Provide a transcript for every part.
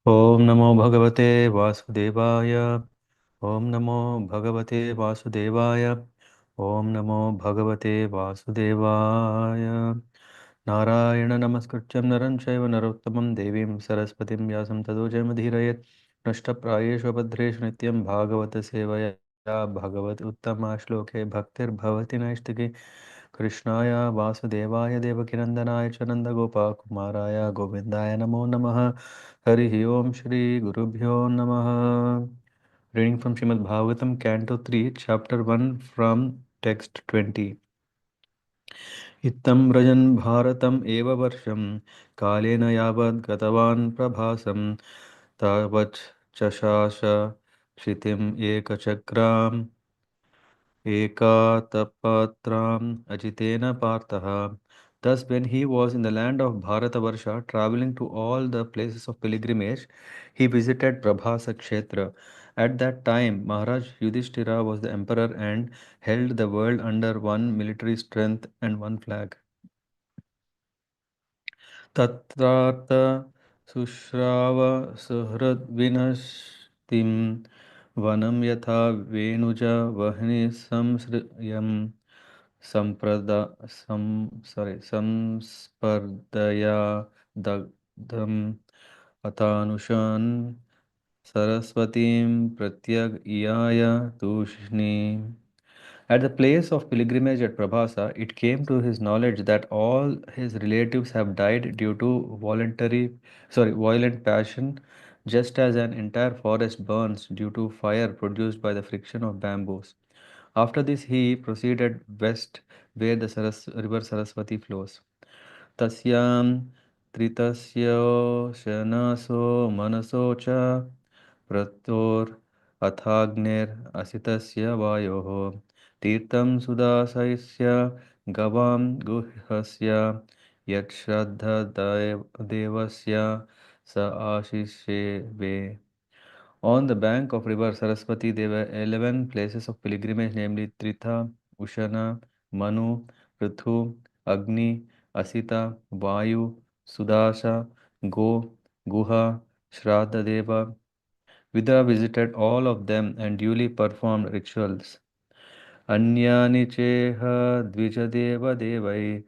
ॐ नमो भगवते वासुदेवाय। ॐ नमो भगवते वासुदेवाय। ॐ नमो भगवते वासुदेवाय। नारायण नमस्कृत्यं नरं चैव नरोत्तमं देवीं सरस्वतीं व्यासं ततो जयमुदीरयेत्। नष्टप्रायेषु भद्रेषु नित्यं भागवतसेवया भगवत् उत्तमश्लोके भक्तिर्भवति नैष्टिकी। कृष्णाय वासुदेवाय देवकीनन्दनाय च नन्दगोपकुमाराय गोविन्दाय नमो नमः। Hari Om Shri Gurubhyo Namaha. Reading from Srimad Bhagavatam, Canto 3, Chapter 1, from text 20. Ittam Rajan Bharatam Eva Varsham Kalena Yavad Gatavan Prabhasam Tavach Chashasha Shitim Ekachakram Ekatapatram Ajitena Partha. Thus, when he was in the land of Bharatavarsha, traveling to all the places of pilgrimage, he visited Prabhasa Kshetra. At that time, Maharaj Yudhishthira was the emperor and held the world under one military strength and one flag. तत्रार्थ शुश्राव सुहृद्विनष्टिं वनं यथा वेणुज वह्नि संसृयम् संप्रदा सं sorry संस्पर्धया दग्धम् अथानुशन् सरस्वतीं प्रत्यगयाय तूष्णीम्. At the place of pilgrimage at Prabhasa, it came to his knowledge that all his relatives have died due to violent passion, just as an entire forest burns due to fire produced by the friction of bamboos. After this, he proceeded west, where the river Saraswati flows. तस्यां त्रितस्योशनसो मनसो च अथाग्नेरसितस्य वायोः तीर्थं सुदासयस्य गवां गुह्यस्य यच्छ्रद्धदेवस्य स आशिष्येवे. On the bank of river Saraswati, there were 11 places of pilgrimage, namely Tritha, Ushana, Manu, Prithu, Agni, Asita, Vayu, Sudasha, Go, Guha, Shraddha. Vidura visited all of them and duly performed rituals. अन्यानि चेह द्विजदेवदेवै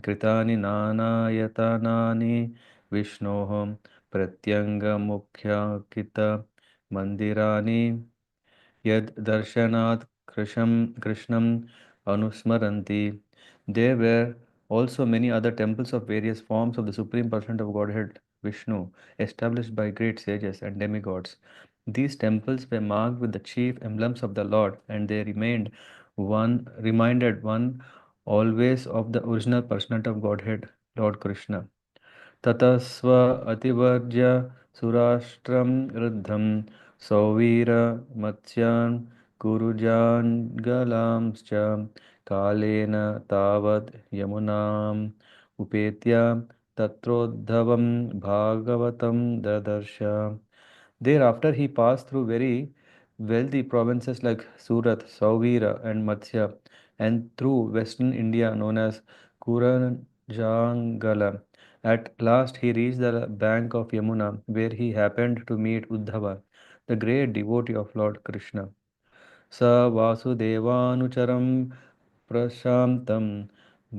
कृतानि नानायतनानि विष्णोः प्रत्यङ्गमुख्याङ्कितमन्दिराणि यद् दर्शनात् कृष्णं अनुस्मरन्ति. There were also many other temples of various forms of the Supreme Personality of Godhead Vishnu, established by great sages and demigods. These temples were marked with the chief emblems of the Lord, and they reminded one always of the original personality of Godhead, Lord Krishna. ततस्व अतिवर्ज्य सुराष्ट्रं रुद्धं सौवीरमत्स्यान् कुरुजान्गलांश्च कालेन तावद् यमुनाम् उपेत्य तत्रोद्धवं भागवतं ददर्श. Thereafter he passed through very wealthy provinces like Surat, Sauvira and Matsya, and through western India known as Kuranjangala. At last he reached the bank of Yamuna, where he happened to meet Uddhava, the great devotee of Lord Krishna. स वासुदेवानुचरं प्रशान्तं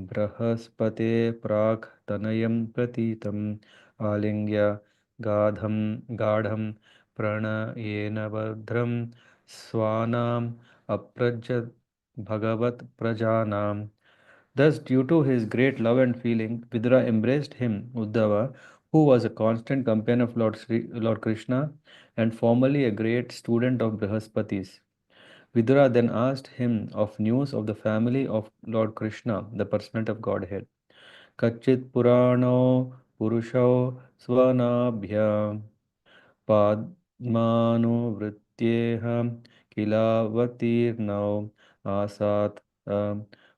बृहस्पते प्राक् तनयं प्रतीतम् आलिङ्ग्य गाढं प्रणयेन भद्रं स्वानाम् अप्रजत् भगवत्प्रजानाम्. Thus, due to his great love and feeling, Vidura embraced him, Uddhava, who was a constant companion of Lord Krishna and formerly a great student of Brihaspati's. Vidura then asked him of news of the family of Lord Krishna, the personality of Godhead. Kachit Purano Purusho Svanabhyam Padmanuvrtyeham Kilavatirnau Asat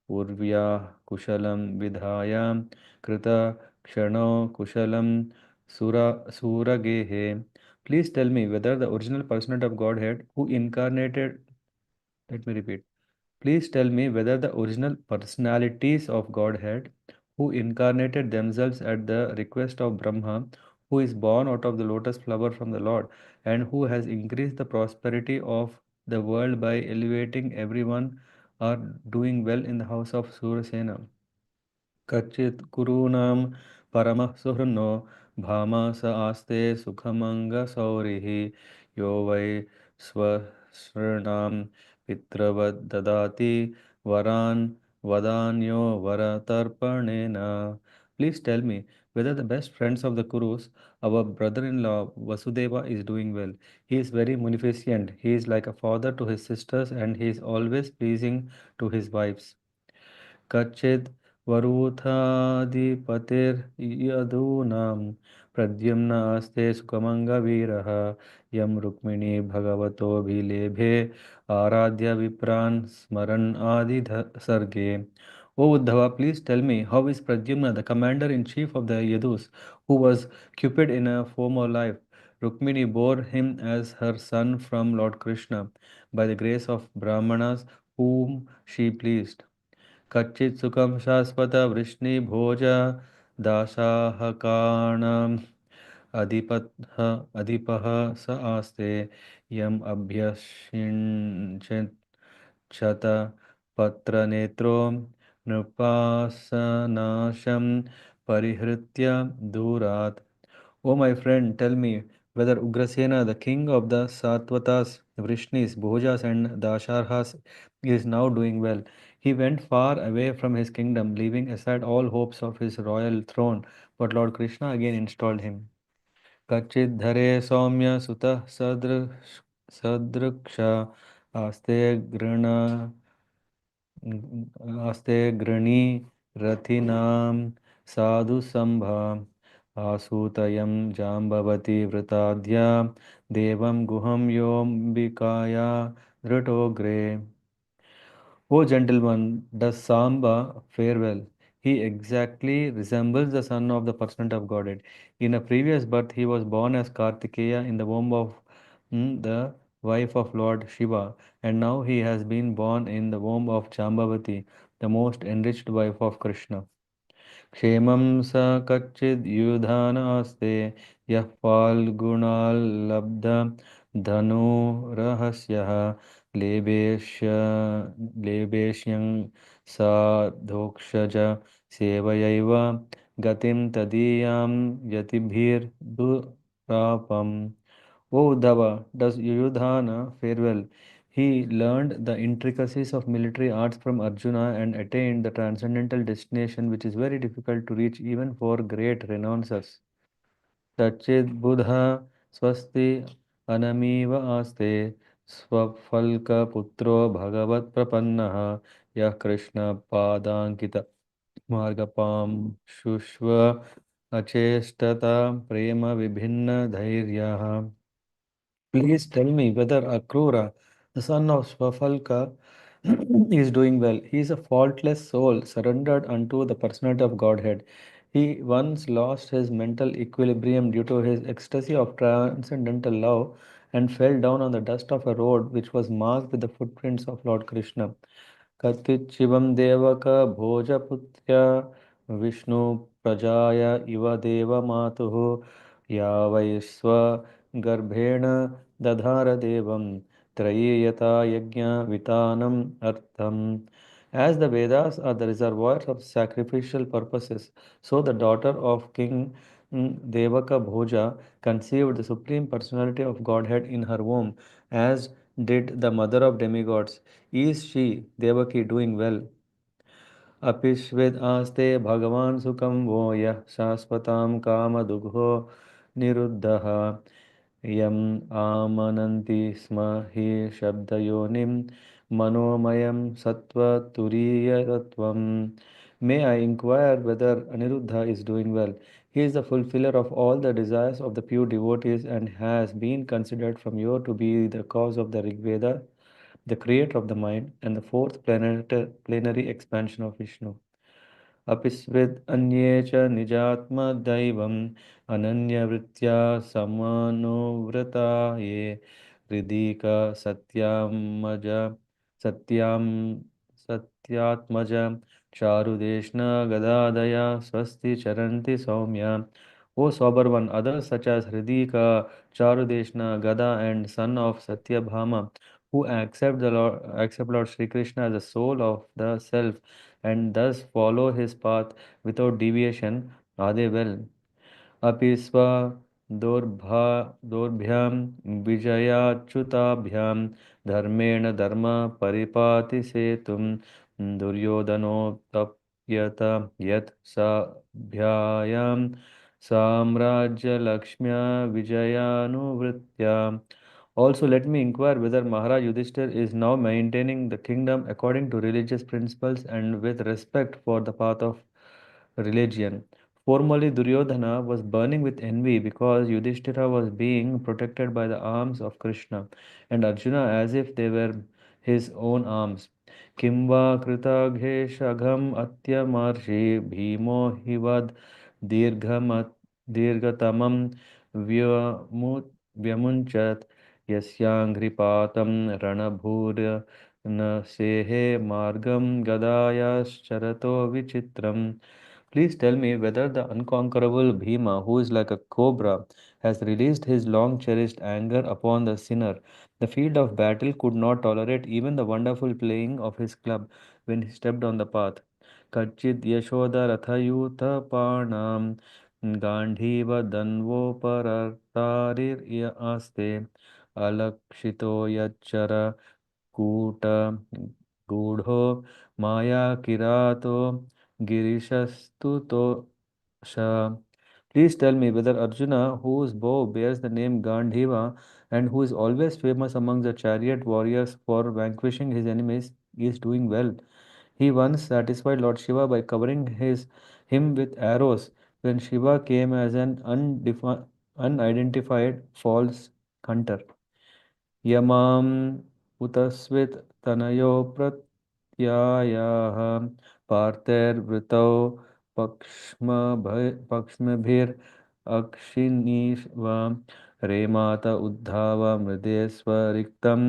Urvya Kushalam Vidhayam Krita Kshano Kushalam Suragehe. Please tell me whether the original personality of Godhead who incarnated, let me repeat. Please tell me whether the original personalities of Godhead who incarnated themselves at the request of Brahma, who is born out of the lotus flower from the Lord, and who has increased the prosperity of the world by elevating everyone or doing well in the house of Surasena. कच्चित् कुरूणां परमः सुहृन्नो भामास आस्ते सुखमङ्गसौरिः यो वै स्वसृणां पितृवद् ददाति वरान् वदान्यो वरतर्पणेन. Please tell me whether the best friends of the Kurus, our brother-in-law Vasudeva, is doing well. He is very munificent. He is like a father to his sisters, and he is always pleasing to his wives. कच्चिद् वरूथाधिपतिर्यदूनां प्रद्युम्नास्ते सुखमङ्गवीरः यं रुक्मिणी भगवतोऽभिलेभे आराध्य विप्रान् स्मरन् आदिसर्गे. O Uddhava, please tell me, how is Pradyumna, the commander-in-chief of the Yadus, who was Cupid in a former life? Rukmini bore him as her son from Lord Krishna by the grace of Brahmanas whom she pleased. कच्चित् सुखं शाश्वत वृष्णिभोज दासाहकाणाम् अधिपः अधिपः स आस्ते यम् अभ्यषिञ्चत पत्रनेत्रो नृपासनाशं परिहृत्य दूरात्. O my friend, tell me whether Ugrasena, the king of the Satvatas, Vrishnis, Bhojas, and Dasharhas, is now doing well. He went far away from his kingdom, leaving aside all hopes of his royal throne, but Lord Krishna again installed him. Kachidhare Saumya Sutah Sadruksha Aste Grana आस्ते गृणी रथिनां साधु संभा आसूतयं जाम्बवती वृताद्या देवं गुहं योऽम्बिकाया धृतोग्रे. O gentleman, does Samba fare well? He exactly resembles the son of the person of Godhead. In a previous birth, he was born as Kartikeya in the womb of the wife of Lord Shiva, and now he has been born in the womb of Jambavati, the most enriched wife of Krishna. क्षेमं स कच्चिद्युधानास्ते यः फाल्गुणाल्लब्ध धनुरहस्यः लेभेष्य लेभेष्यं साधोक्षज सेवयैव गतिं तदीयां यतिभिर्दुरापम्. O Uddhava, does Yuyudhana fare well? He learned the intricacies of military arts from Arjuna and attained the transcendental destination which is very difficult to reach even for great renouncers. Sachid Buddha Swasti Anamiva Aste Swafalka Putro Bhagavat Prapannaha Yah Krishna Padankita Margapam Shushva Achestata Prema Vibhinna Dhairyaha. Please tell me whether Akrura, the son of Swafalka, is doing well. He is a faultless soul surrendered unto the personality of Godhead. He once lost his mental equilibrium due to his ecstasy of transcendental love and fell down on the dust of a road which was marked with the footprints of Lord Krishna. कथित शिवं देवक भोजपुत्र्य विष्णु प्रजाय इव देवमातुः या वै स्वगर्भेण दधार देवं त्रयी यथा यज्ञ अर्थम. As the Vedas are the reservoirs of sacrificial purposes, so the daughter of King Devaka Bhoja conceived the Supreme Personality of Godhead in her womb, as did the mother of demigods. Is she, Devaki, doing well? अपिष्विद् आस्ते भगवान् सुखं वो यः शाश्वतां कामदुघो निरुद्धः यम् आमनन्ति स्म हि शब्दयोनिं मनोमयं सत्त्वतुरीयतत्त्वम्. May I inquire whether Aniruddha is doing well? He is the fulfiller of all the desires of the pure devotees and has been considered from yore to be the cause of the Rig Veda, the creator of the mind, and the fourth plenary expansion of Vishnu. अपिस्विद् अन्ये च निजात्मदैवम् अनन्यवृत्त्या समानुव्रता ये हृदिक सत्यामज सत्यां सत्यात्मज चारुदेष्ण गदादया स्वस्ति चरन्ति Saumya. O sober one, others such as Hridika, Charudeshna, Gada, and son of Satyabhama, who accept Lord Sri Krishna as the soul of the self and thus follow his path without deviation, are they well? अपि स्वदौर्भ्यां विजयाच्युताभ्यां धर्मेण धर्म परिपातिसेतुं दुर्योधनोत्तप्यत यत् साभ्यायां साम्राज्यलक्ष्म्या विजयानुवृत्त्या. Also, let me inquire whether Maharaj Yudhishthir is now maintaining the kingdom according to religious principles and with respect for the path of religion. Formerly, Duryodhana was burning with envy because Yudhishthira was being protected by the arms of Krishna and Arjuna as if they were his own arms. Kimva kritagheshagam atyamarshi bhimo hivad dirghatamam vyamut vyamunchat yasyangripatam ranabhurya न सेहे Margam गदायाश्चरतो विचित्रम. Please tell me whether the unconquerable Bhima, who is like a cobra, has released his long cherished anger upon the sinner. The field of battle could not tolerate even the wonderful playing of his club when he stepped on the path. Kachid Yashoda Rathayuta Parnam Gandhiva Danvoparartarir Aste Alakshito Yachara Kuta Gudho Maya Kirato Girishastuto Sha. Please tell me whether Arjuna, whose bow bears the name Gandhiva and who is always famous among the chariot warriors for vanquishing his enemies, is doing well. He once satisfied Lord Shiva by covering him with arrows when Shiva came as an unidentified false hunter. यमाम उतस्वित तनयो प्रत्यायाः पार्तैर्वृतौ पक्ष्मभिर् अक्षिणीष्व रेमात उद्धाव मृदे स्वरिक्तं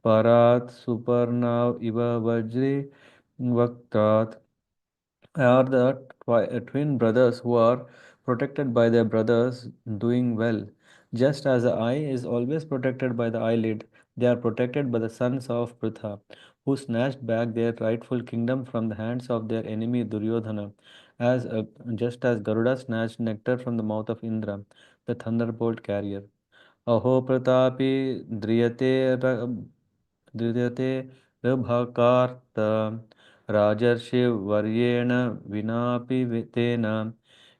परात् सुपर्णाव इव वज्रे वक्त्रात् are the twin brothers who are protected by their brothers doing well. Just as the eye is always protected by the eyelid, they are protected by the sons of Pritha, who snatched back their rightful kingdom from the hands of their enemy Duryodhana, just as Garuda snatched nectar from the mouth of Indra, the thunderbolt carrier. अहो प्रतापी ध्रियते ध्रियते रभकार्त राजर्षिवर्येण विनापि तेन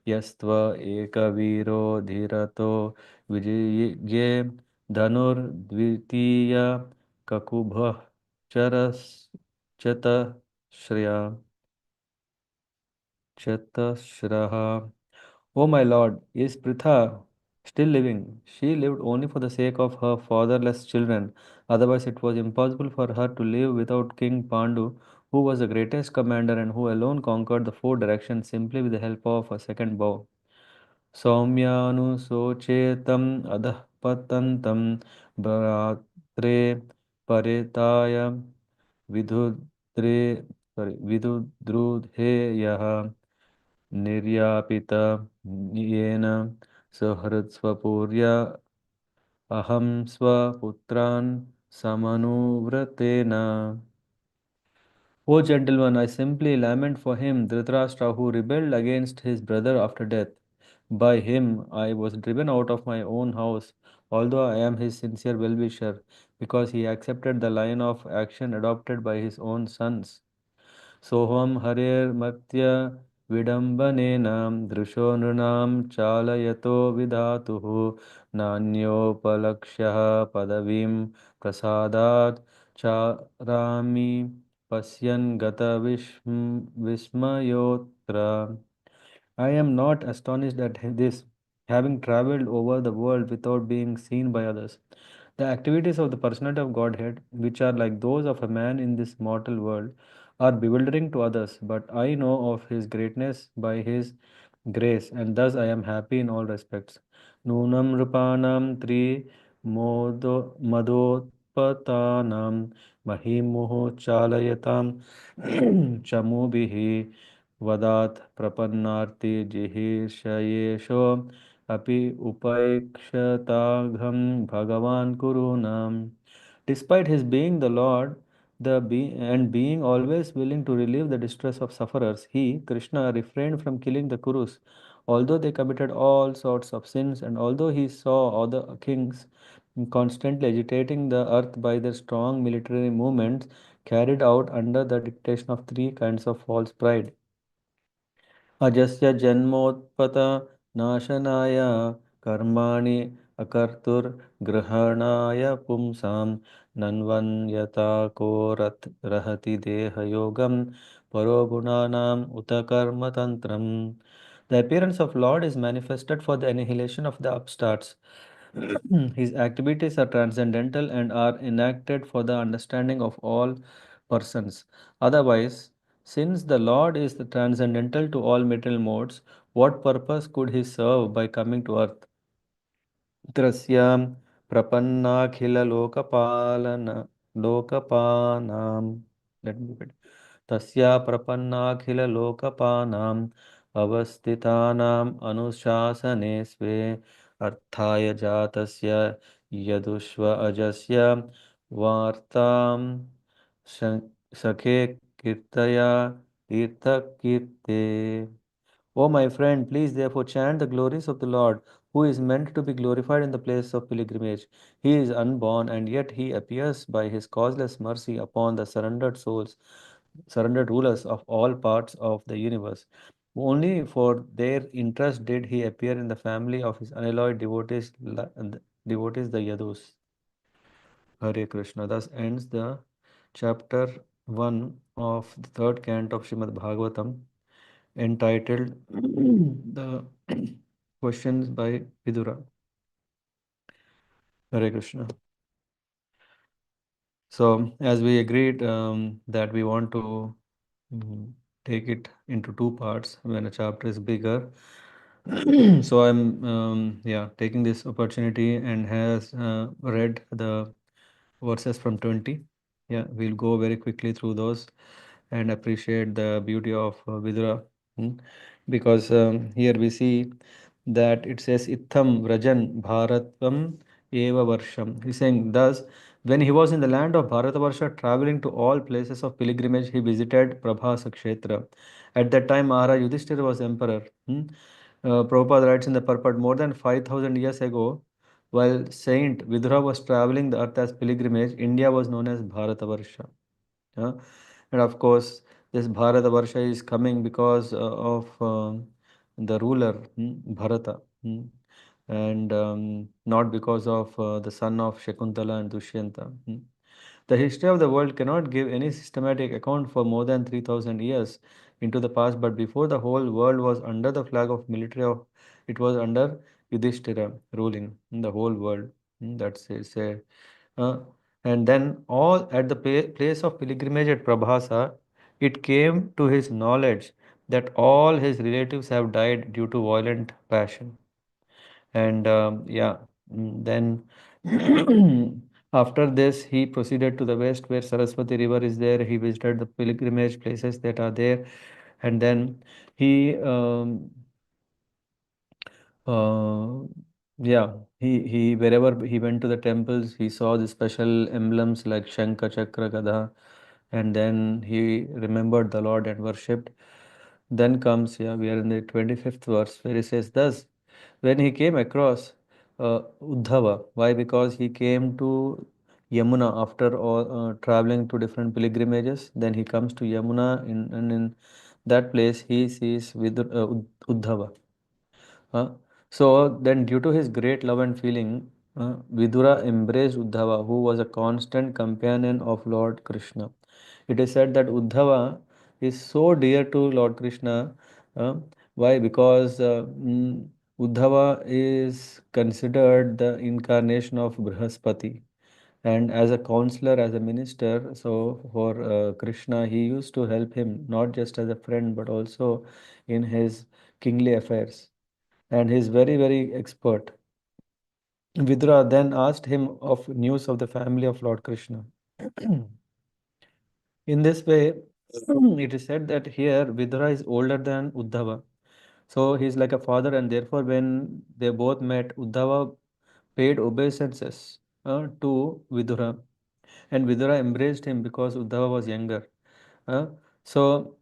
यस्त्व एकवीरो धीरतो विजये धनुर्द्वितीय ककुभः चतश्रया चतस्रः. O my lord, is Pritha still living? She lived only for the sake of her fatherless children. Otherwise, it was impossible for her to live without King Pandu, who was the greatest commander and who alone conquered the four directions simply with the help of a second bow. सौम्यानुशोचेतम् अधः पतन्तं भ्रात्रे परिताय विदुद्रे विदुद्रुधेयः निर्यापित येन सहृत्स्वपुर्या अहं स्वपुत्रान् समनुव्रतेन. O gentleman, I simply lament for him, Dhritarashtra, who rebelled against his brother after death. By him I was driven out of my own house, although I am his sincere well-wisher, because he accepted the line of action adopted by his own sons. सोऽहं हरेर्मर्त्य विडम्बनेन दृशो नृणां चालयतो विधातुः नान्योपलक्ष्यः पदवीं प्रसादात् चारामि पश्यन् गतविस्मयोऽत्र. I am not astonished at this, having traveled over the world without being seen by others. The activities of the personality of Godhead, which are like those of a man in this mortal world, are bewildering to others, but I know of his greatness by his grace, and thus I am happy in all respects. Nunam rupanam tri madotpatanam mahimuho chalayatam chamubihi vadat prapannarti jihirshayesho api upaikshatagam bhagavan kurunam. Despite his being the Lord, and being always willing to relieve the distress of sufferers, he, Krishna, refrained from killing the Kurus. Although they committed all sorts of sins, and although he saw other kings constantly agitating the earth by their strong military movements carried out under the dictation of three kinds of false pride. अजस्य जन्मोत्पत नाशनाय कर्माणि अकर्तुर्ग्रहणाय पुंसां नन्वन्यता को रहति देहयोगं परो गुणानाम् उत कर्मतन्त्रम्. The appearance of Lord is manifested for the annihilation of the upstarts. His activities are transcendental and are enacted for the understanding of all persons. Otherwise, since the Lord is the transcendental to all material modes, what purpose could he serve by coming to earth? Trasya prapannakhila lokapalana lokapanam. Let me repeat. Tasya prapannakhila lokapanam avasthitanam anushasane sve अर्थाय जातस्य यदुष्व अजस्य वार्तां सखे कीर्तया तीर्थकीर्ते. O my friend, please therefore chant the glories of the Lord, who is meant to be glorified in the place of pilgrimage. He is unborn, and yet he appears by his causeless mercy upon the surrendered souls, surrendered rulers of all parts of the universe. Only for their interest did he appear in the family of his unalloyed devotees, the Yadus. Hare Krishna. Thus ends the chapter 1 of the third canto of Srimad Bhagavatam, entitled The Questions by Vidura. Hare Krishna. So, as we agreed that we want to mm, take it into two parts when a chapter is bigger. So I'm yeah, taking this opportunity and has read the verses from 20. Yeah, we'll go very quickly through those and appreciate the beauty of Vidura. mm, Because here we see that it says Itham Vrajan Bharatvam Eva Varsham. He's saying, thus, when he was in the land of Bharatavarsha, traveling to all places of pilgrimage, he visited Prabhasa Kshetra. At that time, Maharaj Yudhishthira was emperor. Prabhupada writes in the purport, more than 5,000 years ago, while Saint Vidura was traveling the earth as pilgrimage, India was known as Bharatavarsha. Yeah? And of course, this Bharatavarsha is coming because of the ruler, Bharata, and not because of the son of Shakuntala and Dushyanta. The history of the world cannot give any systematic account for more than 3,000 years into the past, but before the whole world was under the flag of military, it was under Yudhishthira ruling the whole world. That's it. Uh, and then all at the place of pilgrimage at Prabhasa, it came to his knowledge that all his relatives have died due to violent passion. And yeah, then after this, he proceeded to the west where Saraswati River is there. He visited the pilgrimage places that are there. And then he uh, yeah, he wherever he went to the temples, he saw the special emblems like Shankha, Chakra, Gada, and then he remembered the Lord and worshipped. Then comes, yeah, we are in the 25th verse where he says, thus, when he came across Uddhava, why? Because he came to Yamuna after all, traveling to different pilgrimages. Then he comes to Yamuna, and in that place he sees Uddhava. So then, due to his great love and feeling, Vidura embraced Uddhava, who was a constant companion of Lord Krishna. It is said that Uddhava is so dear to Lord Krishna. uh, why? Because Uddhava is considered the incarnation of Brihaspati. And as a counselor, as a minister, so for Krishna, he used to help him not just as a friend but also in his kingly affairs, and he is very, very expert. Vidura then asked him of news of the family of Lord Krishna. In this way, it is said that here Vidura is older than Uddhava. So he's like a father, and therefore, when they both met, Uddhava paid obeisances to Vidura, and Vidura embraced him because Uddhava was younger. Uh, so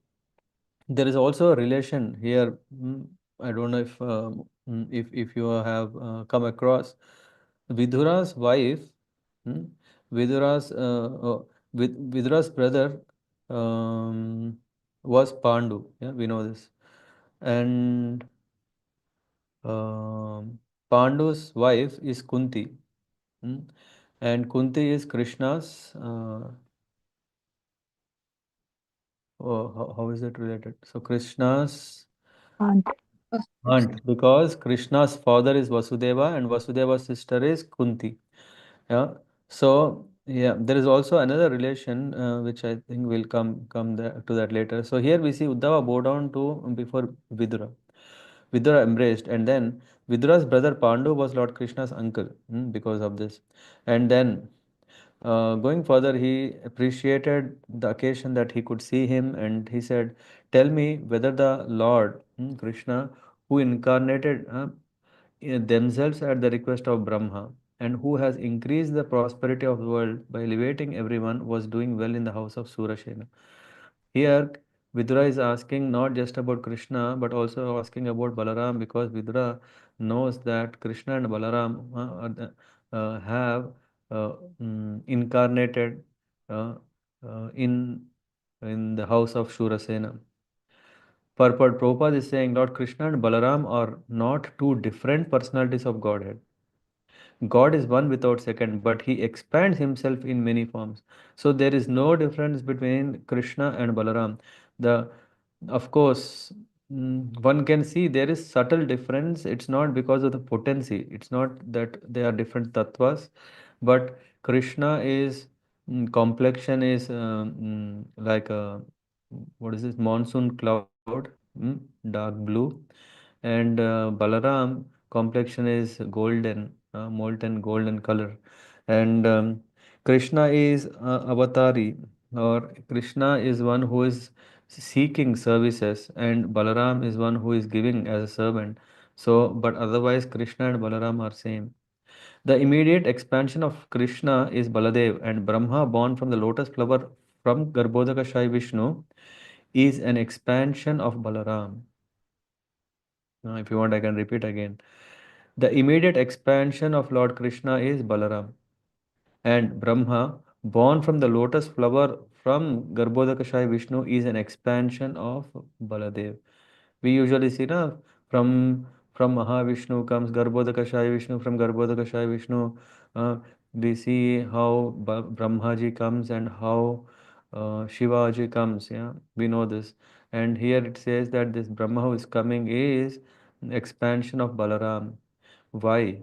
there is also a relation here. I don't know if you have come across Vidura's wife, mm, Vidura's Vidura's brother was Pandu. Yeah, we know this, and Pandu's wife is Kunti, mm, and Kunti is Krishna's. Oh, how is it related? So Krishna's Aunt. aunt, because Krishna's father is Vasudeva and Vasudeva's sister is Kunti. Yeah. So yeah, there is also another relation which I think will come to that later. So here we see Uddhava bow down to before Vidura. Vidura embraced, and then Vidura's brother Pandu was Lord Krishna's uncle, because of this. And then going further, he appreciated the occasion that he could see him, and he said, "Tell me whether the Lord Krishna, who incarnated themselves at the request of Brahma, and who has increased the prosperity of the world by elevating everyone, was doing well in the house of Surasena." Here, Vidura is asking not just about Krishna, but also asking about Balaram, because Vidura knows that Krishna and Balaram have incarnated uh, in the house of Shurasena. Purport Prabhupada is saying Lord Krishna and Balaram are not two different personalities of Godhead. God is one without second, but he expands himself in many forms. So there is no difference between Krishna and Balaram. The of course, one can see there is subtle difference. It's not because of the potency. It's not that they are different tattvas, but Krishna is complexion is like a what is this monsoon cloud, dark blue, and Balaram complexion is golden, molten golden color, and Krishna is avatari, or Krishna is one who is seeking services, and Balaram is one who is giving as a servant. So, but otherwise, Krishna and Balaram are same. The immediate expansion of Krishna is Baladev, and Brahma, born from the lotus flower from Garbhodaka Shai Vishnu, is an expansion of Balaram. If you want, I can repeat again. The immediate expansion of Lord Krishna is Balaram, and Brahma, born from the lotus flower from Garbhodakashaya Vishnu, is an expansion of Baladev. We usually see na, from from Mahavishnu comes Garbhodakashaya Vishnu, from Garbhodakashaya Vishnu uh, we see how Brahmaji comes and how Shivaji comes. Yeah, we know this. And here it says that this Brahma who is coming is expansion of Balaram. Why?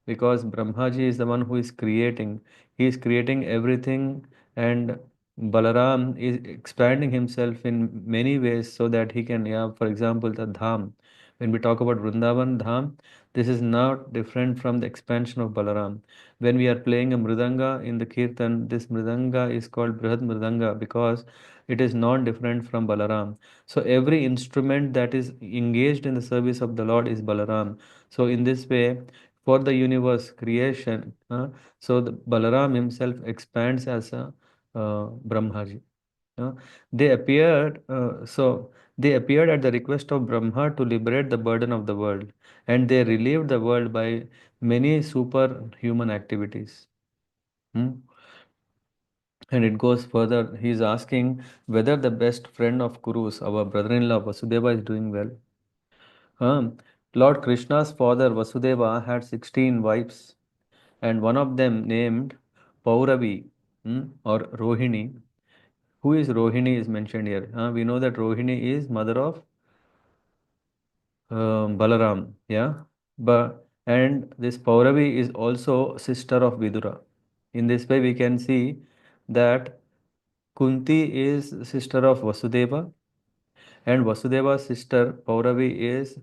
Because Brahmaji is the one who is creating. He is creating everything, and Balaram is expanding himself in many ways so that he can, yeah, for example, the Dham. When we talk about Vrindavan Dham, this is not different from the expansion of Balaram. When we are playing a Mridanga in the Kirtan, this Mridanga is called Brihad Mridanga because it is not different from Balaram. So every instrument that is engaged in the service of the Lord is Balaram. So in this way, for the universe creation. So the Balaram himself expands as a Brahmaji. Uh, they appeared they appeared at the request of Brahma to liberate the burden of the world, and they relieved the world by many superhuman activities. Hmm? And it goes further. He is asking whether the best friend of Kurus, our brother-in-law Vasudeva, is doing well. Lord Krishna's father Vasudeva had 16 wives, and one of them named Pauravi, or Rohini. Who is Rohini is mentioned here. We know that Rohini is mother of Balaram, yeah. But and this Pauravi is also sister of Vidura. In this way, we can see that Kunti is sister of Vasudeva, and Vasudeva's sister Pauravi is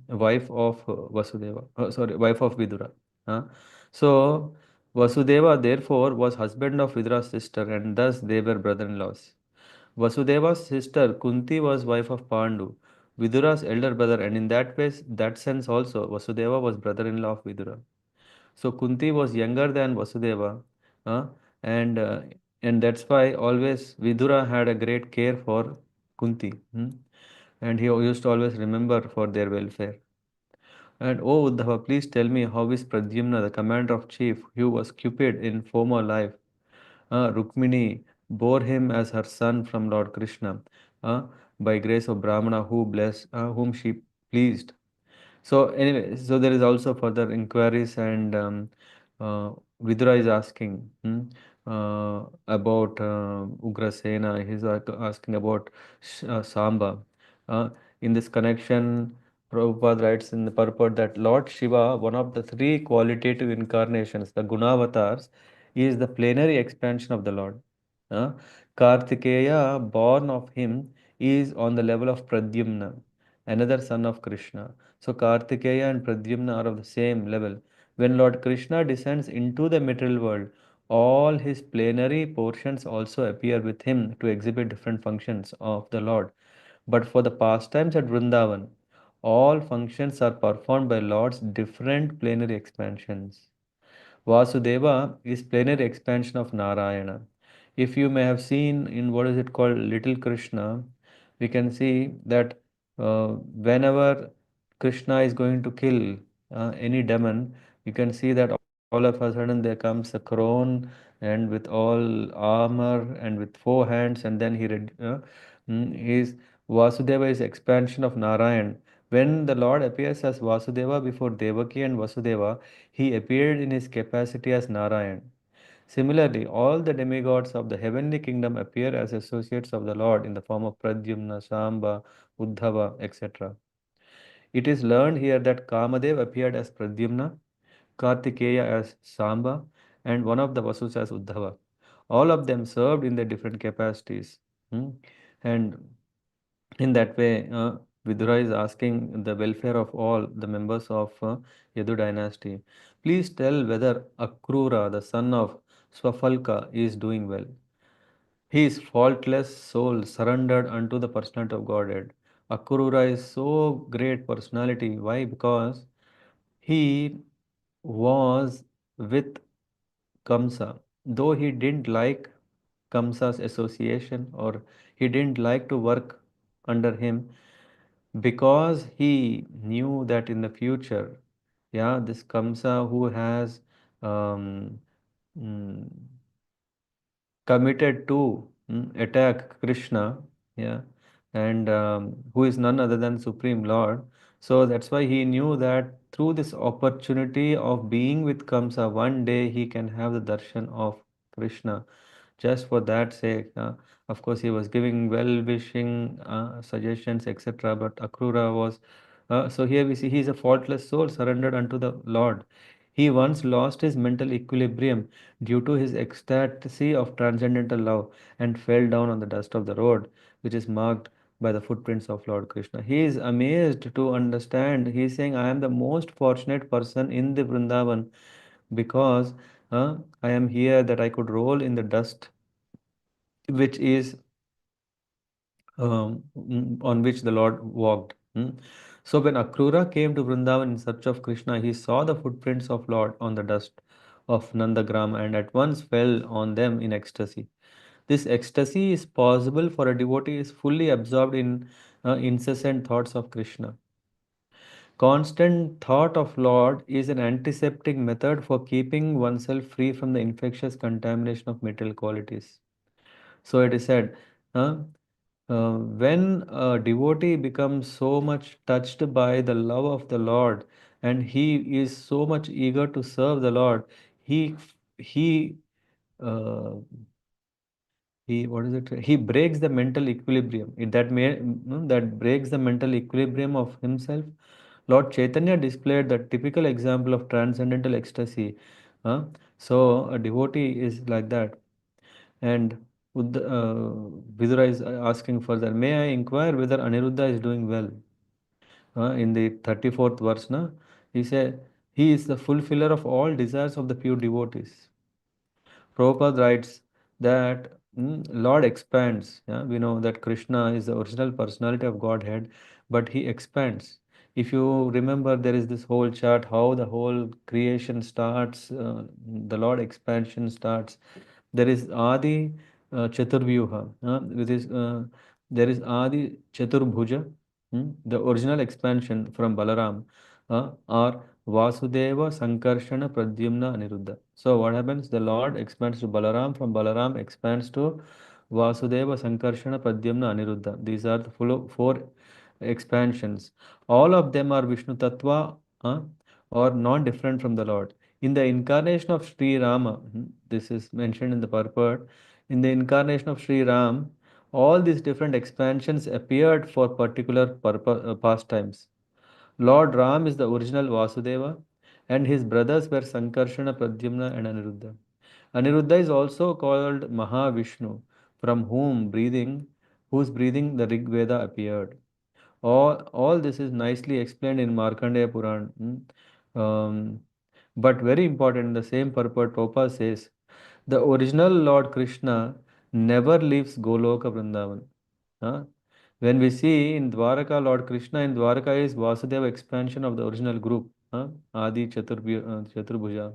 wife of Vasudeva. Sorry, wife of Vidura. Huh? So Vasudeva therefore was husband of Vidura's sister, and thus they were brother-in-laws. Vasudeva's sister Kunti was wife of Pandu. Vidura's elder brother, and in that way, that sense also, Vasudeva was brother-in-law of Vidura. So Kunti was younger than Vasudeva, uh, and uh, and that's why always Vidura had a great care for Kunti, and he used to always remember for their welfare. And oh Uddhava, please tell me how is Pradyumna, the commander of chief, who was Cupid in former life? Rukmini bore him as her son from Lord Krishna, uh, by grace of Brahmana who blessed, whom she pleased. So anyway, so there is also further inquiries, and uh, Vidura is asking about Ugrasena. He's asking about Samba. Uh, in this connection, Prabhupada writes in the purport that Lord Shiva, one of the three qualitative incarnations, the Gunavatars, is the plenary expansion of the Lord. Uh, Kartikeya, born of him, is on the level of Pradyumna, another son of Krishna. So Kartikeya and Pradyumna are of the same level. When Lord Krishna descends into the material world, all his plenary portions also appear with him to exhibit different functions of the Lord. But for the pastimes at Vrindavan, all functions are performed by Lord's different plenary expansions. Vasudeva is plenary expansion of Narayana. If you may have seen in what is it called Little Krishna, we can see that whenever Krishna is going to kill any demon, you can see that all of a sudden there comes a crone and with all armor and with four hands, and then his Vasudeva is expansion of Narayan. When the Lord appears as Vasudeva before Devaki and Vasudeva, he appeared in his capacity as Narayan. Similarly, all the demigods of the heavenly kingdom appear as associates of the Lord in the form of Pradyumna, Samba, Uddhava, etc. It is learned here that Kamadev appeared as Pradyumna, Kartikeya as Samba, and one of the Vasus as Uddhava. All of them served in their different capacities. Hmm? And in that way, Vidura is asking the welfare of all the members of Yadu dynasty. Please tell whether Akrura, the son of Swafalka, is doing well. His faultless soul surrendered unto the personality of Godhead. Akrura is so great personality. Why? Because he was with Kamsa. Though he didn't like Kamsa's association, or he didn't like to work under him, because he knew that in the future, yeah, this Kamsa who has um, mm, committed to attack Krishna, yeah, and who is none other than Supreme Lord. So that's why he knew that through this opportunity of being with Kamsa, one day he can have the darshan of Krishna. Just for that sake, of course, he was giving well-wishing suggestions, etc. But Akrura was, so here we see he is a faultless soul surrendered unto the Lord. He once lost his mental equilibrium due to his ecstasy of transcendental love and fell down on the dust of the road, which is marked by the footprints of Lord Krishna. He is amazed to understand. He is saying, I am the most fortunate person in the Vrindavan because I am here that I could roll in the dust, which is on which the Lord walked. So when Akrura came to Vrindavan in search of Krishna, he saw the footprints of Lord on the dust of Nandagram and at once fell on them in ecstasy. This ecstasy is possible for a devotee is fully absorbed in incessant thoughts of Krishna. Constant thought of Lord is an antiseptic method for keeping oneself free from the infectious contamination of material qualities. So it is said, uh, when a devotee becomes so much touched by the love of the Lord and he is so much eager to serve the Lord, he uh, he what is it? He breaks the mental equilibrium. That breaks the mental equilibrium of himself. Lord Chaitanya displayed the typical example of transcendental ecstasy. Uh, so a devotee is like that. And Vidura is asking further, may I inquire whether Aniruddha is doing well? In the 34th verse, he said, he is the fulfiller of all desires of the pure devotees. Prabhupada writes that Lord expands. Yeah? We know that Krishna is the original personality of Godhead, but he expands. If you remember, there is this whole chart how the whole creation starts, the Lord expansion starts. There is Adi Chaturvyuha, which is there is Adi Chaturbhuja, the original expansion from Balaram, or Vasudeva Sankarshana Pradyumna Aniruddha. So what happens? The Lord expands to Balaram, from Balaram expands to Vasudeva Sankarshana Pradyumna Aniruddha. These are the full four expansions. All of them are Vishnu Tattva, or non-different from the Lord. In the incarnation of Sri Rama, this is mentioned in the purport, in the incarnation of Sri Ram, all these different expansions appeared for particular pastimes. Lord Ram is the original Vasudeva, and his brothers were Sankarshana, Pradyumna, and Aniruddha. Aniruddha is also called Mahavishnu, from whose breathing the Rig Veda appeared. All this is nicely explained in Markandeya Puran. But very important, in the same purport, Prabhupada says, the original Lord Krishna never leaves Goloka Vrindavan. Huh? When we see in Dwaraka, Lord Krishna in Dwaraka is Vasudeva expansion of the original group, Adi Chaturbhuja.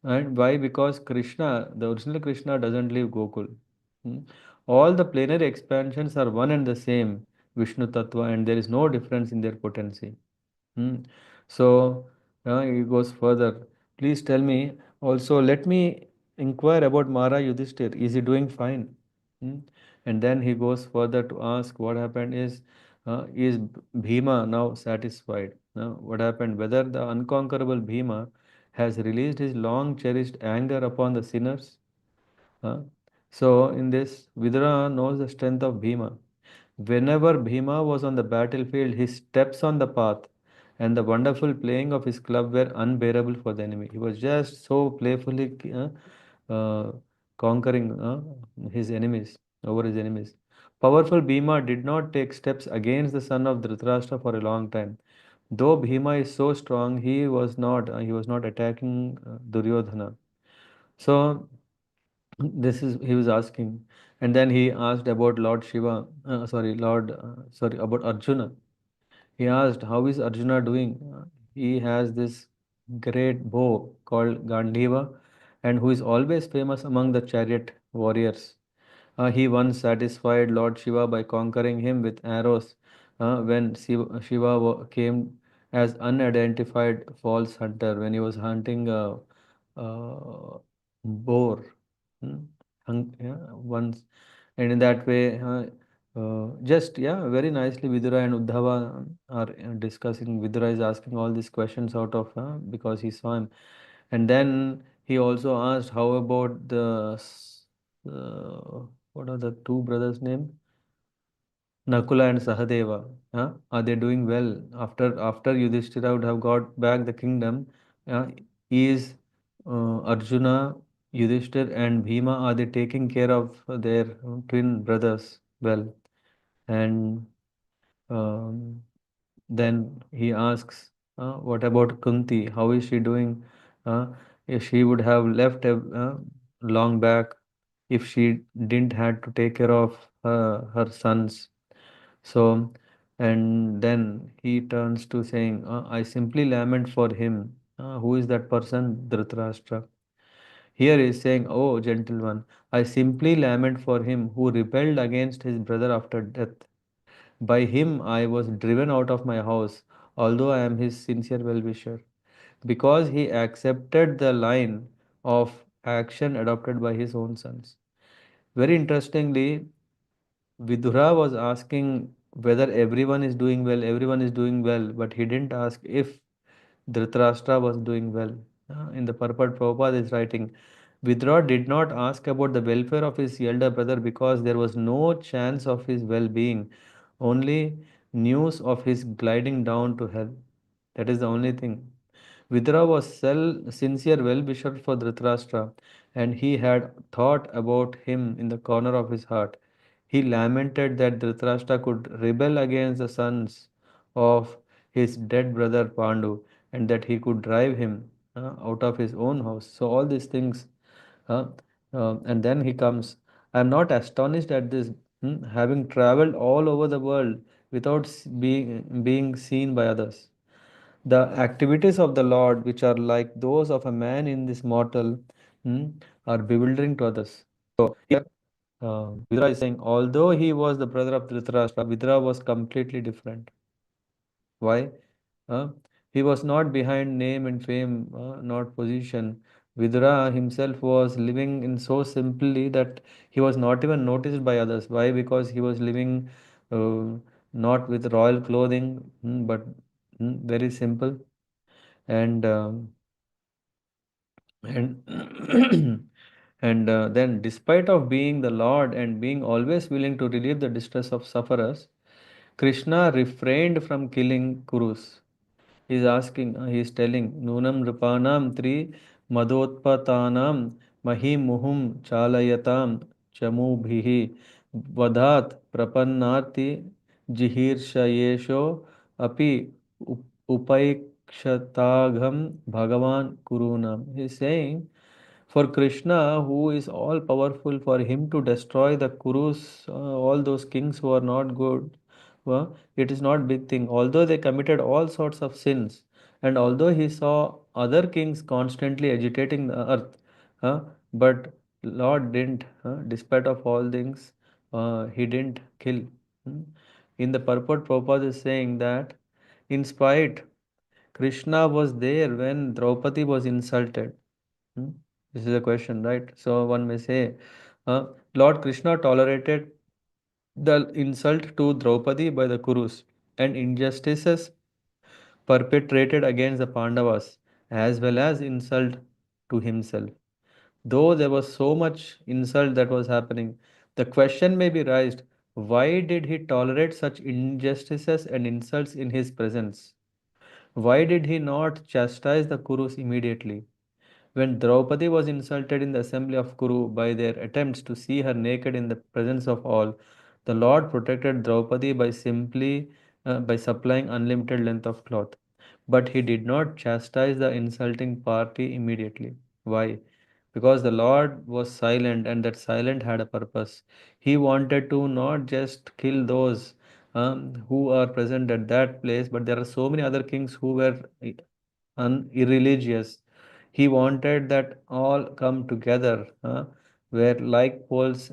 And why? Because Krishna, the original Krishna, doesn't leave Gokul. Hmm. All the plenary expansions are one and the same, Vishnu Tattva, and there is no difference in their potency. Hmm. So it goes further. Please tell me. Also, let me inquire about Mara Yudhishthir. Is he doing fine? Hmm. And then he goes further to ask what happened is Bhima now satisfied? What happened? Whether the unconquerable Bhima has released his long cherished anger upon the sinners? Huh? So, in this, Vidura knows the strength of Bhima. Whenever Bhima was on the battlefield, his steps on the path and the wonderful playing of his club were unbearable for the enemy. He was just so playfully conquering his enemies, over his enemies. Powerful Bhima did not take steps against the son of Dhritarashtra for a long time. Though Bhima is so strong, he was not attacking Duryodhana. So this is he was asking, and then he asked about Lord Shiva. Sorry, about Arjuna. He asked, "How is Arjuna doing?" He has this great bow called Gandhiva, and who is always famous among the chariot warriors. He once satisfied Lord Shiva by conquering him with arrows when Shiva came as unidentified false hunter when he was hunting a boar. Hmm? Yeah, once, and in that way, just yeah, very nicely, Vidura and Uddhava are discussing. Vidura is asking all these questions out of because he saw him, and then he also asked, "How about what are the two brothers' name? Nakula and Sahadeva. Are they doing well after Yudhishthira would have got back the kingdom? Uh, is Arjuna, Yudhishthir, and Bhima, are they taking care of their twin brothers well?" And um, then he asks, "What about Kunti? How is she doing? If she would have left long back if she didn't had to take care of her sons." So, and then he turns to saying, "I simply lament for him." Who is that person? Dhritarashtra. Here he is saying, "Oh, gentle one, I simply lament for him who rebelled against his brother after death. By him I was driven out of my house, although I am his sincere well-wisher, because he accepted the line of action adopted by his own sons." Very interestingly, Vidura was asking whether everyone is doing well, but he didn't ask if Dhritarashtra was doing well. In the purport, Prabhupada is writing, Vidura did not ask about the welfare of his elder brother because there was no chance of his well being, only news of his gliding down to hell. That is the only thing. Vidura was sincere well wisher for Dhritarashtra, and he had thought about him in the corner of his heart. He lamented that Dhritarashtra could rebel against the sons of his dead brother Pandu, and that he could drive him out of his own house. So, all these things, uh, and then he comes. I am not astonished at this, having traveled all over the world without being seen by others. The activities of the Lord, which are like those of a man in this mortal, hmm, are bewildering to others. So here, Vidura is saying, although he was the brother of Dhritarashtra, Vidura was completely different. Why? Uh, he was not behind name and fame, not position. Vidura himself was living in so simply that he was not even noticed by others. Why? Because he was living uh, not with royal clothing, but very simple. And and then, despite of being the Lord and being always willing to relieve the distress of sufferers, Krishna refrained from killing Kurus. He is telling, Nunam Nripanam Tri Madotpatanam Mahimuhum Chalayatam Chamubhihi Vadat Prapannarti Jihirshayesho Api Upaikshatagam Bhagavan Kurunam. He is saying, for Krishna, who is all powerful, for him to destroy the Kurus, all those kings who are not good, it is not big thing. Although they committed all sorts of sins, and although he saw other kings constantly agitating the earth, uh, but Lord didn't. Despite of all things, he didn't kill. Hmm. In the purport, Prabhupada is saying that, in spite, Krishna was there when Draupadi was insulted. Hmm? This is a question, right? So one may say, Lord Krishna tolerated the insult to Draupadi by the Kurus and injustices perpetrated against the Pandavas, as well as insult to himself. Though there was so much insult that was happening, the question may be raised, why did he tolerate such injustices and insults in his presence? Why did he not chastise the Kurus immediately? When Draupadi was insulted in the assembly of Kuru by their attempts to see her naked in the presence of all, the Lord protected Draupadi by simply by supplying unlimited length of cloth. But he did not chastise the insulting party immediately. Why? Because the Lord was silent, and that silent had a purpose. He wanted to not just kill those who are present at that place, but there are so many other kings who were irreligious. He wanted that all come together, where like poles,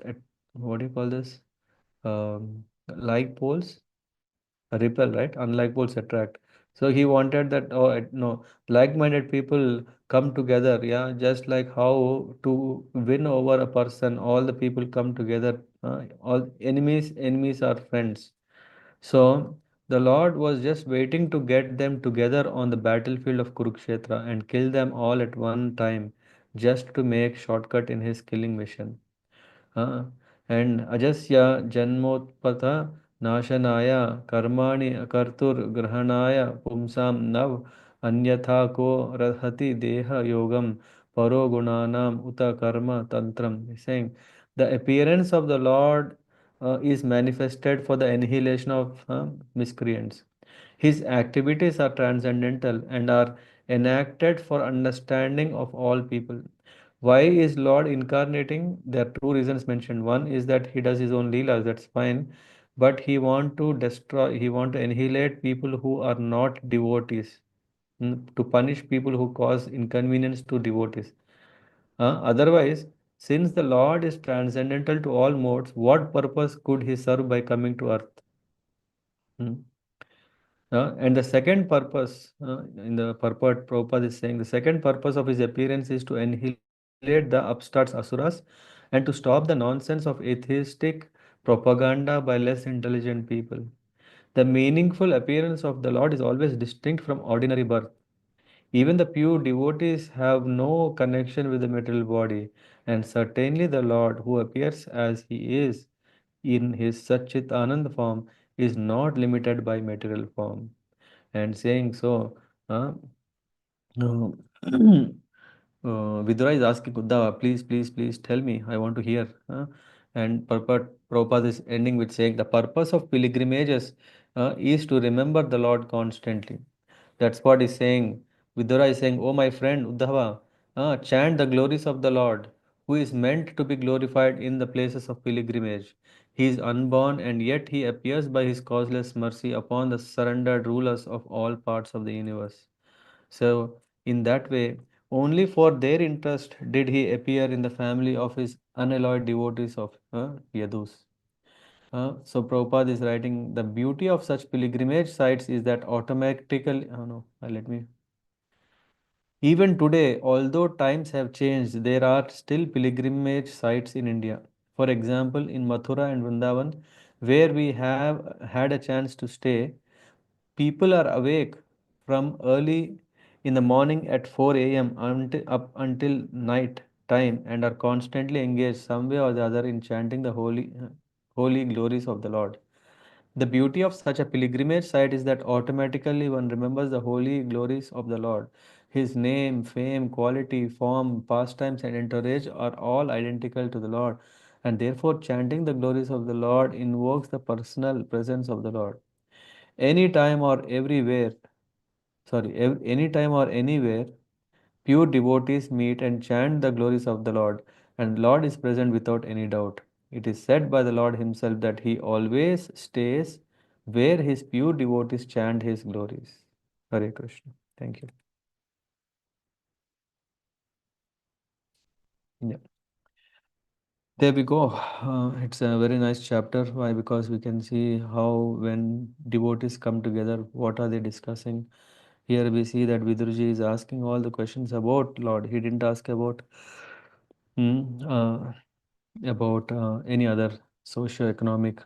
what do you call this? Like poles repel, right? Unlike poles attract. So he wanted that, oh, no, like-minded people come together, yeah, just like how to win over a person, all the people come together. All enemies are friends. So the Lord was just waiting to get them together on the battlefield of Kurukshetra and kill them all at one time, just to make shortcut in his killing mission. Uh, and Ajasya Janmotpatha Nashanaya Karmani Akartur Grahanaya Pumsam Nav Anyatha Ko Rahati Deha Yogam Paro Gunanam Uta Karma Tantram. He's saying the appearance of the Lord is manifested for the annihilation of miscreants. His activities are transcendental and are enacted for understanding of all people. Why is Lord incarnating? There are two reasons mentioned. One is that he does his own leelas, that's fine, but he want to destroy, he want to annihilate people who are not devotees, to punish people who cause inconvenience to devotees. Otherwise, since the Lord is transcendental to all modes, what purpose could he serve by coming to earth? Hmm? And the second purpose, in the purport, Prabhupada is saying, the second purpose of his appearance is to annihilate the upstarts asuras and to stop the nonsense of atheistic propaganda by less intelligent people. The meaningful appearance of the Lord is always distinct from ordinary birth. Even the pure devotees have no connection with the material body, and certainly the Lord, who appears as he is in his Satchit Anand form, is not limited by material form. And saying so, uh, no. Vidura is asking Uddhava, please, please, please tell me, I want to hear. And Prabhupada is ending with saying the purpose of pilgrimages is to remember the Lord constantly. That's what he's saying. Vidura is saying, oh my friend Uddhava, chant the glories of the Lord. who is meant to be glorified in the places of pilgrimage. He is unborn, and yet he appears by his causeless mercy upon the surrendered rulers of all parts of the universe. So, in that way, only for their interest did he appear in the family of his unalloyed devotees of Yadus. So Prabhupada is writing, the beauty of such pilgrimage sites is that automatically, oh no, let me. Even today, although times have changed, there are still pilgrimage sites in India. For example, in Mathura and Vrindavan, where we have had a chance to stay, people are awake from early in the morning at 4 a.m. Up until night time and are constantly engaged some way or the other in chanting the holy glories of the Lord. The beauty of such a pilgrimage site is that automatically one remembers the holy glories of the Lord. His name, fame, quality, form, pastimes, and entourage are all identical to the Lord, and therefore chanting the glories of the Lord invokes the personal presence of the Lord. Anytime or everywhere, anytime or anywhere, pure devotees meet and chant the glories of the Lord, and Lord is present without any doubt. It is said by the Lord Himself that He always stays where His pure devotees chant His glories. Hare Krishna. Thank you. Yeah. There we go. It's a very nice chapter. Why? Because we can see how when devotees come together, what are they discussing? Here we see that Vidurji is asking all the questions about Lord. He didn't ask hmm, uh, any other socio-economic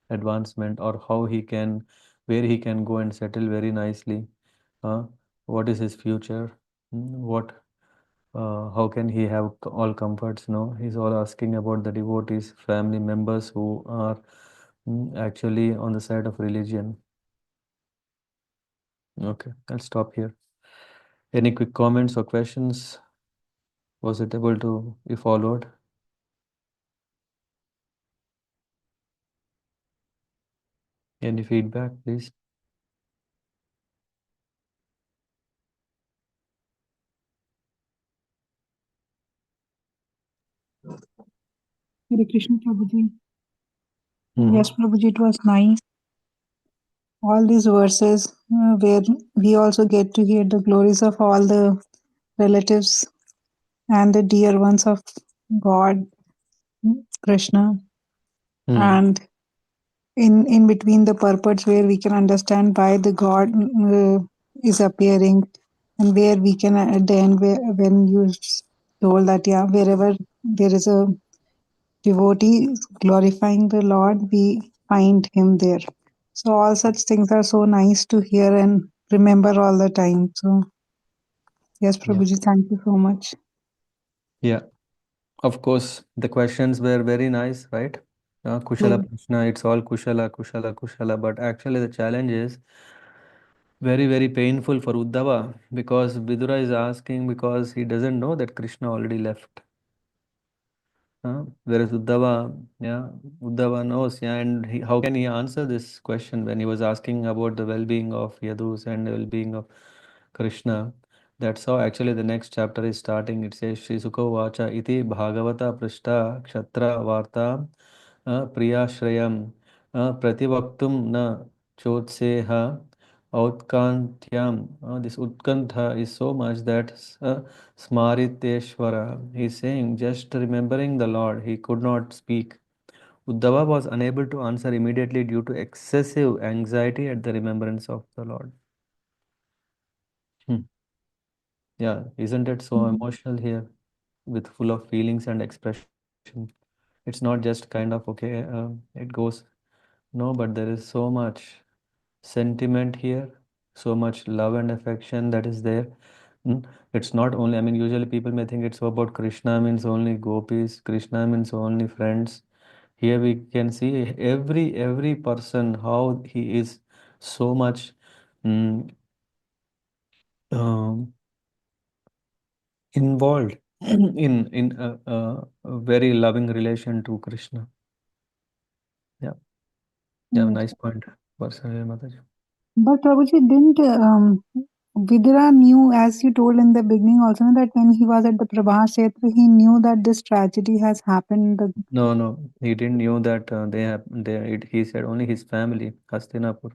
advancement or how he can, where he can go and settle very nicely. Uh, what is his future? What, how can he have all comforts? No, he's all asking about the devotees, family members who are actually on the side of religion. Okay, I'll stop here. Any quick comments or questions? Was it able to be followed? Any feedback, please? Hare Krishna Prabhuji. Yes, Mhm. Prabhuji, it was nice. All these verses where we also get to hear the glories of all the relatives and the dear ones of God, Krishna, Hmm. and in between the purports where we can understand why the God is appearing, and where we can at the end when you told that yeah, wherever there is a devotee glorifying the Lord, we find Him there. So all such things are so nice to hear and remember all the time. So yes, Yeah. Prabhuji, thank you so much. Yeah. Of course, the questions were very nice, right? Kushala Yeah. Prashna, it's all Kushala, Kushala, Kushala. But actually, the challenge is very, very painful for Uddhava because Vidura is asking because he doesn't know that Krishna already left. Whereas Uddhava knows, yeah, and how can he answer this question when he was asking about the well-being of Yadus and the well-being of Krishna? That's how actually the next chapter is starting. It says, Shri Sukha Vacha iti bhagavata prishta kshatra varta priyashrayam prativaktum na chodseha outkantyam. This utkantha is so much that Smariteshwara. He is saying, just remembering the Lord, he could not speak. Uddhava was unable to answer immediately due to excessive anxiety at the remembrance of the Lord. Hmm. Yeah, isn't it so Mhm. emotional here with full of feelings and expression? It's not just kind of okay, it goes. No, but there is so much sentiment here, so much love and affection that is there. It's not only, I mean, usually people may think it's about Krishna means only gopis, Krishna means only friends. Here we can see every person how he is so much mm, um, involved in a very loving relation to Krishna. Yeah, yeah, Yes. nice point, Varsavya Mataji. But Prabhuji didn't. Vidura knew, as you told in the beginning also, that when he was at the Prabhas Kshetra, he knew that this tragedy has happened. No, no, he didn't knew that they have he said only his family, Hastinapur.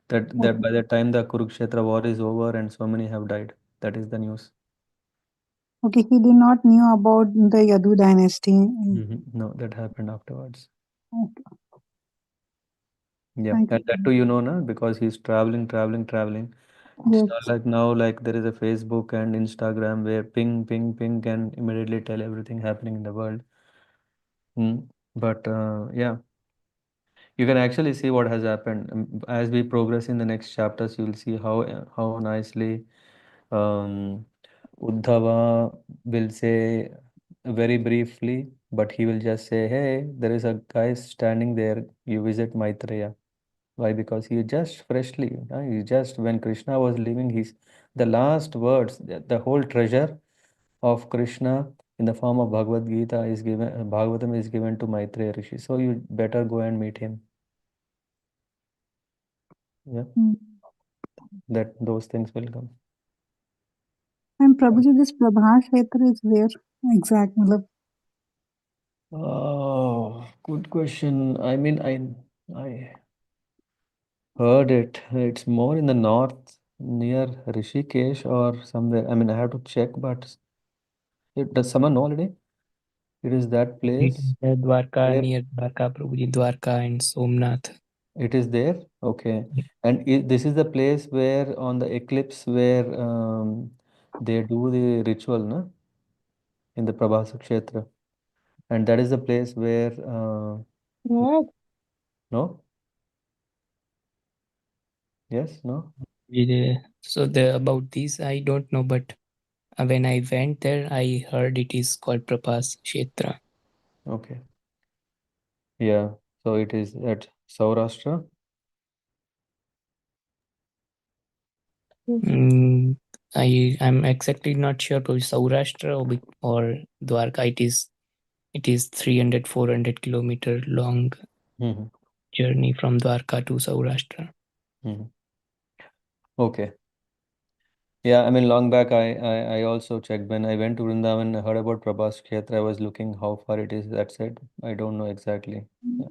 That by the time the Kurukshetra war is over and so many have died. That is the news. Okay, he did not knew about the Yadu dynasty. No, that happened afterwards. Okay, Yeah, thank and that you. too, na, because he's traveling, traveling, traveling. It's not Yes. like now, like there is a Facebook and Instagram where ping, ping, ping can immediately tell everything happening in the world. But yeah, you can actually see what has happened. As we progress in the next chapters, you'll see how nicely um, Uddhava will say very briefly, but he will just say, "Hey, there is a guy standing there. You visit Maitreya." Why? Because he just freshly, he just when Krishna was leaving, his the last words, the whole treasure of Krishna in the form of Bhagavad Gita is given, Bhagavatam is given to Maitreya Rishi. So you better go and meet him. Yeah, Mm. that those things will come. And Prabhuji, this Prabhas Kshetra is where exact? Matlab, Oh, good question. I mean, I heard it. It's more in the north, near Rishikesh or somewhere. I mean, I have to check, but does someone know already? It is that It place is Dwarka, where near Dwarka, Prabhuji, Dwarka and Somnath. it is there. Okay, and this is the place where on the eclipse where they do the ritual, no, in the Prabhasa Kshetra, and that is the place where Yes. no, yes, no, So the about this I don't know, but when I went there, I heard it is called Prabhas Kshetra. okay, yeah. So it is at Saurashtra. Mm, I'm exactly not sure to Saurashtra or Dwarka. It is 300 400 kilometer long Mm-hmm. journey from Dwarka to Saurashtra. Mm-hmm. Okay. Yeah, I mean, long back, I also checked when I went to Vrindavan, I heard about Prabhas Kshetra. I was looking how far it is. That's it. I don't know exactly. Yeah.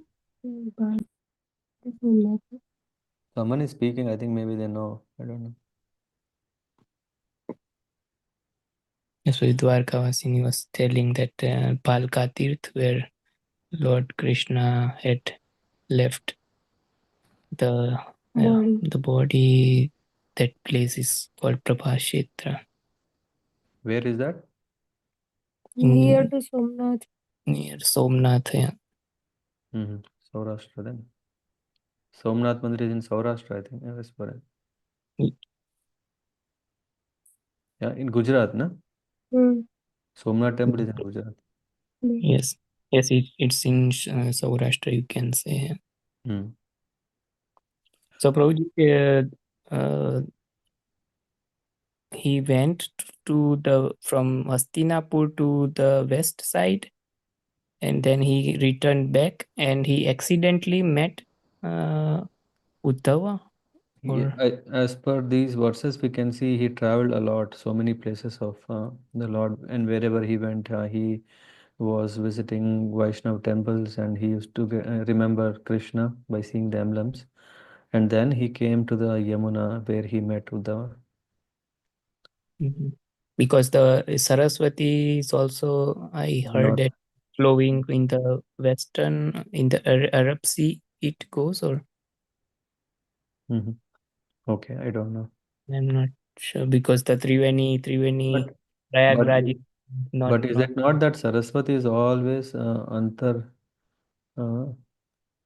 Someone is speaking. I think maybe they know. I don't know. So Dwarka Vasini was telling that Palka Tirth, where Lord Krishna had left the the body, that place is called Prabhashetra. Where is that? Near to Somnath. Near Somnath, yeah. Mm-hmm. Saurashtra then. Somnath Mandir is in Saurashtra, I think. Yeah, that's correct. Yeah, in Gujarat, na? Mm. Somnath temple is in Gujarat. Yes, yes, it's in Saurashtra, you can say. Mm. So, Prabhuji, he went to the from Hastinapur to the west side, and then he returned back, and he accidentally met uh, Uddhava, Yeah, or as per these verses, we can see he traveled a lot, so many places of the Lord, and wherever he went, he was visiting Vaishnav temples and he used to remember Krishna by seeing the emblems. And then he came to the Yamuna where he met Uddhava. Mhm. Because the Saraswati is also, I heard North. that flowing in the western, in the Arab Sea, it goes, or Hmm. Okay, I don't know. I'm not sure, because the Triveni, But but Prayagraj is not, but is not, it not that Saraswati is always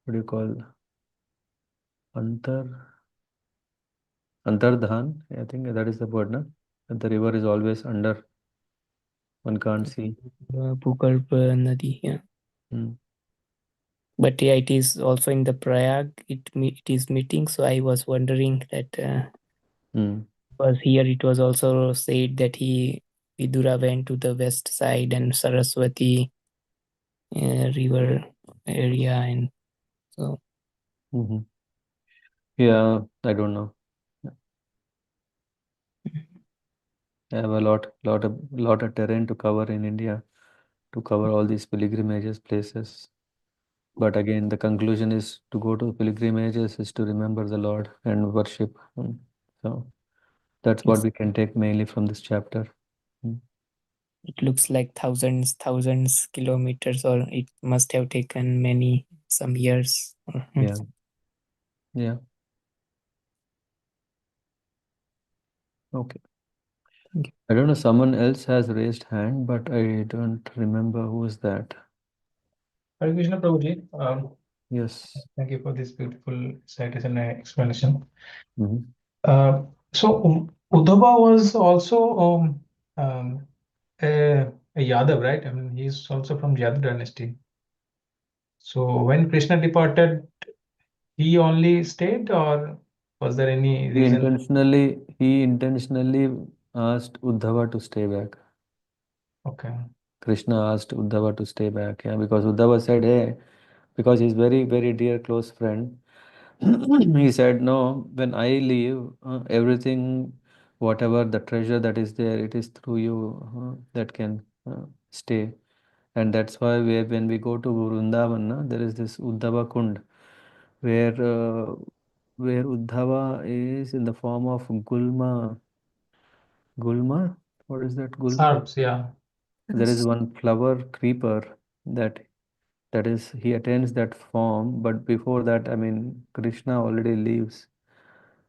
what do you call antar antardhan? I think that is the word, na? That the river is always under, one can't see. Bhugarbha Nadi, yeah. Mm. But yeah, it is also in the Prayag, it is meeting, so I was wondering that, Mm. because here it was also said that Vidura went to the west side and Saraswati river area, and so Hmm. Yeah, I don't know. Yeah. I have a lot of terrain to cover in India to cover all these pilgrimages places. But again, the conclusion is to go to pilgrimages is to remember the Lord and worship. So that's what It's, we can take mainly from this chapter. Mm. it looks like thousands kilometers, or it must have taken many some years. Yeah, yeah. Okay. Thank you. I don't know, someone else has raised hand, but I don't remember who is that. Hare Krishna Prabhuji, Yes. thank you for this beautiful citation and explanation. Mhm. Uh, so Uddhava was also a Yadav, right? I mean, he's also from Yadav dynasty. So when Krishna departed, he only stayed, or was there any reason? He intentionally asked Uddhava to stay back. Okay. Krishna asked Uddhava to stay back, yeah, because Uddhava said, hey, because he's very, very dear close friend. He said, no, when I leave, everything, whatever the treasure that is there, it is through you that can stay. And that's why when we go to Vrindavan, there is this Uddhava Kund, where Uddhava is in the form of Gulma. What is that Gulma? Herbs, yeah. There is one flower creeper that is he attains that form, but before that, I mean, Krishna already leaves.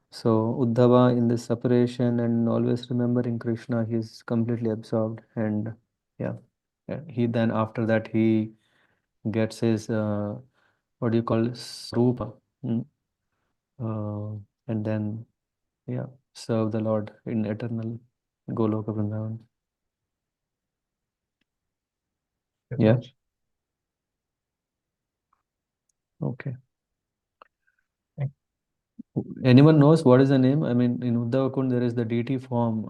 So Uddhava in this separation and always remembering Krishna, he's completely absorbed. And yeah, he then after that he gets his what do you call this? Rupa. mm, and then yeah, serve the Lord in eternal Goloka Vrindavan. Yeah, okay. Anyone knows what is the name? I mean, in Uddhava Kund, there is the deity form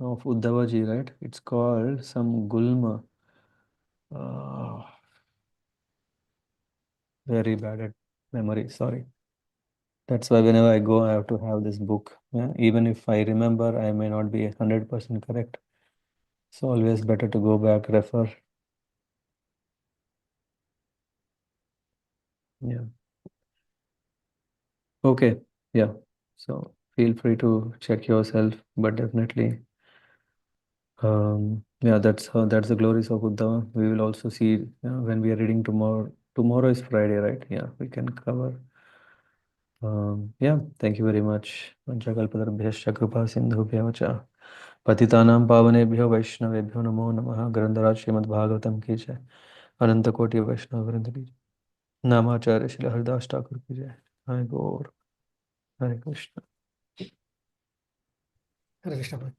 of Uddhavaji, right? It's called some Gulma. Uh, very bad at memory, sorry. That's why whenever I go, I have to have this book. Yeah? Even if I remember, I may not be 100% correct. So always better to go back, refer. Yeah. Okay. Yeah. So feel free to check yourself, but definitely, yeah, that's the glories of Uddhava. We will also see when we are reading tomorrow. Tomorrow is Friday, right? Yeah, we can cover. Yeah, thank you very much. Vanchakalpatarubhyascha kripa sindhubhya vacha. पतितानां पावनेभ्यो वैष्णवेभ्यो नमो नमः ग्रंथराज श्रीमद् भागवतम की जय अनंत कोटि वैष्णव वृंद की जय नामाचार्य श्री हरिदास ठाकुर की जय हरे गौर हरे कृष्ण हरे कृष्ण